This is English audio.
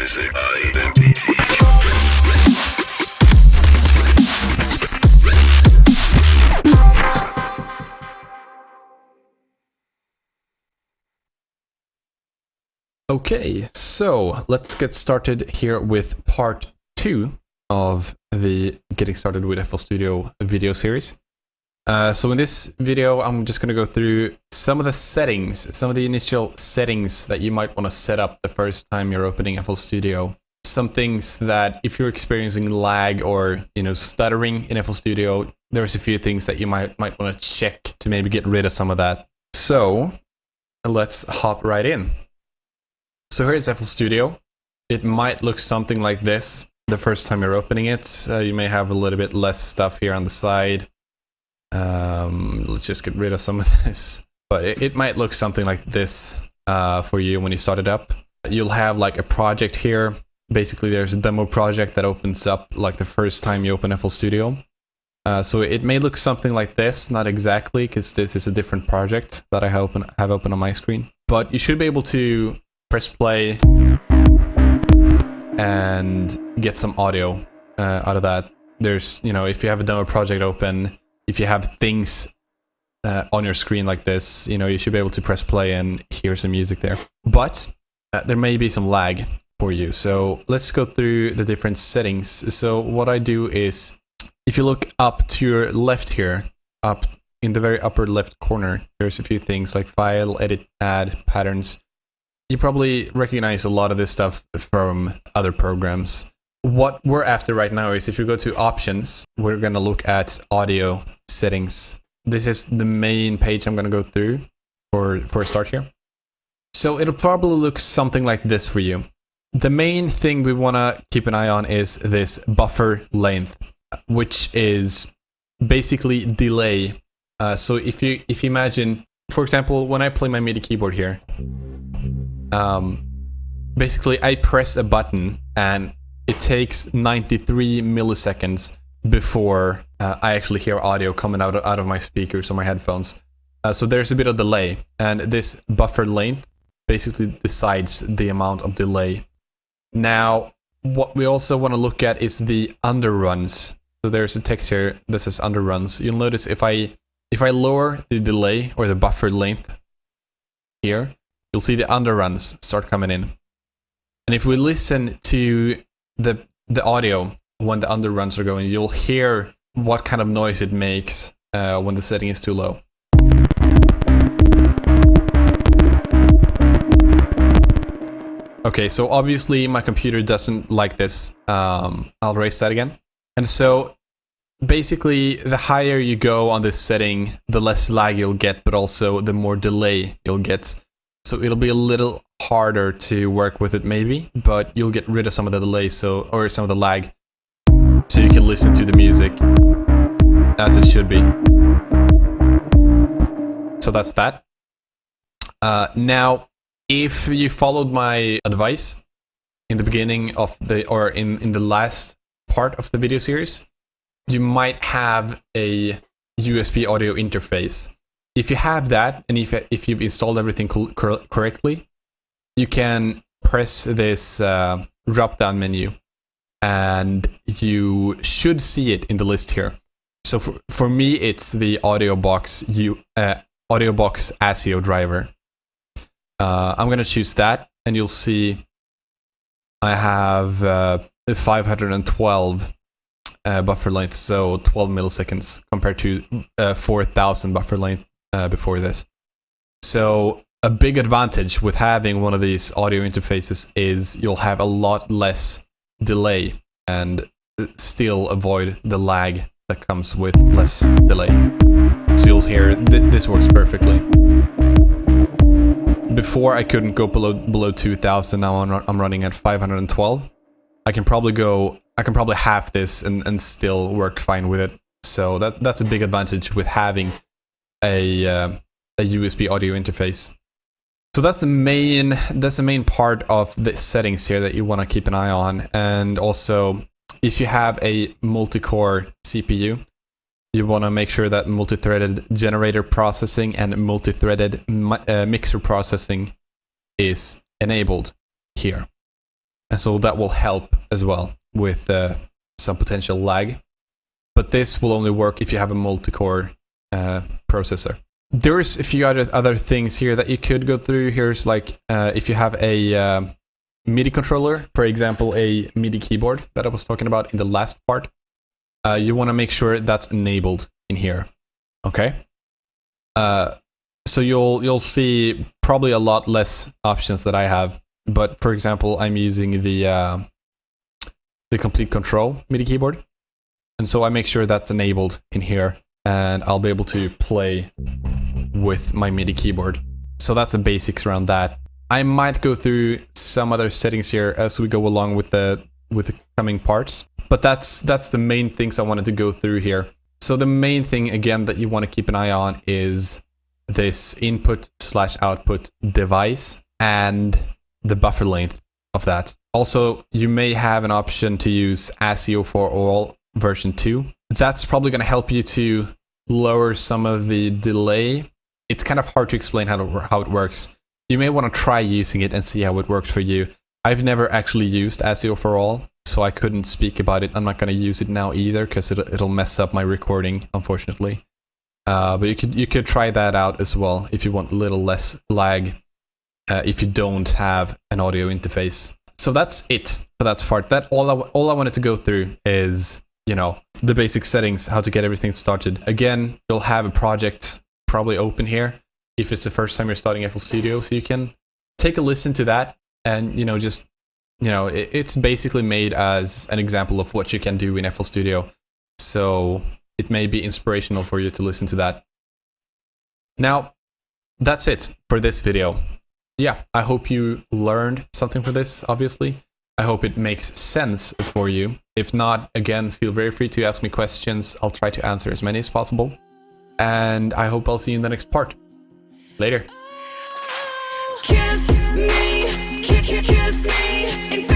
Music Identity. Okay, so let's get started here with part 2 of the Getting Started with FL Studio video series. So in this video, I'm just going to go through some of the settings, some of the initial settings that you might want to set up the first time you're opening FL Studio. Some things that if you're experiencing lag or stuttering in FL Studio, there's a few things that you might want to check to maybe get rid of some of that. So let's hop right in. So here's FL Studio. It might look something like this the first time you're opening it. You may have a little bit less stuff here on the side. Let's just get rid of some of this. But it might look something like this for you when you start it up. You'll have like a project here. Basically, there's a demo project that opens up like the first time you open FL Studio. So it may look something like this, not exactly, because this is a different project that I have open on my screen. But you should be able to press play and get some audio out of that. There's, if you have a demo project open, if you have things on your screen like this, you should be able to press play and hear some music there. But there may be some lag for you. So let's go through the different settings. So what I do is, if you look up to your left here, up in the very upper left corner, there's a few things like file, edit, add, patterns. You probably recognize a lot of this stuff from other programs. What we're after right now is if you go to options, we're going to look at audio settings. This is the main page I'm going to go through for a start here. So it'll probably look something like this for you. The main thing we want to keep an eye on is this buffer length, which is basically delay. So if you imagine, for example, when I play my MIDI keyboard here, basically I press a button and it takes 93 milliseconds before I actually hear audio coming out of my speakers or my headphones. So there's a bit of delay, and this buffer length basically decides the amount of delay. Now, what we also want to look at is the underruns. So there's a text here that says underruns. You'll notice if I lower the delay or the buffer length here, you'll see the underruns start coming in. And if we listen to the audio when the underruns are going, you'll hear what kind of noise it makes when the setting is too low. Okay, so obviously my computer doesn't like this. I'll raise that again. And so basically, the higher you go on this setting, the less lag you'll get, but also the more delay you'll get. So it'll be a little harder to work with it maybe, but you'll get rid of some of the delay, or some of the lag, so you can listen to the music as it should be. So that's that. Now, if you followed my advice in the beginning of in the last part of the video series, you might have a USB audio interface. If you have that, and if you've installed everything correctly, you can press this drop-down menu, and you should see it in the list here. So for me, it's the AudioBox ASIO driver. I'm going to choose that, and you'll see I have 512 buffer length, so 12 milliseconds compared to 4,000 buffer length before this. So a big advantage with having one of these audio interfaces is you'll have a lot less delay and still avoid the lag that comes with less delay. So you'll hear this works perfectly. Before I couldn't go below 2,000. Now I'm running at 512. I can probably half this and still work fine with it. So that's a big advantage with having a USB audio interface. So that's the main part of the settings here that you want to keep an eye on. And also, if you have a multi-core CPU, you want to make sure that multi-threaded generator processing and multi-threaded mixer processing is enabled here. And so that will help as well with some potential lag. But this will only work if you have a multi-core processor. There's a few other things here that you could go through. Here's like if you have a MIDI controller, for example, a MIDI keyboard that I was talking about in the last part, you want to make sure that's enabled in here. Okay. So you'll see probably a lot less options that I have. But for example, I'm using the Complete Control MIDI keyboard, and so I make sure that's enabled in here, and I'll be able to play with my MIDI keyboard. So that's the basics around that. I might go through some other settings here as we go along with the coming parts, but that's the main things I wanted to go through here. So the main thing again that you want to keep an eye on is this input/output device and the buffer length of that. Also, you may have an option to use ASIO for All version 2. That's probably going to help you to lower some of the delay. It's kind of hard to explain how it works. You may want to try using it and see how it works for you. I've never actually used ASIO for All, so I couldn't speak about it. I'm not going to use it now either because it'll mess up my recording, unfortunately. But you could try that out as well if you want a little less lag. If you don't have an audio interface. So that's it for that part. That all I wanted to go through is, you know, the basic settings, how to get everything started. Again, you'll have a project probably open here if it's the first time you're starting FL Studio, so you can take a listen to that and, you know, just, you know, it's basically made as an example of what you can do in FL Studio. So it may be inspirational for you to listen to that. Now, that's it for this video. Yeah, I hope you learned something from this, obviously. I hope it makes sense for you. If not, again, feel very free to ask me questions. I'll try to answer as many as possible. And I hope I'll see you in the next part. Later. Kiss me, kiss me.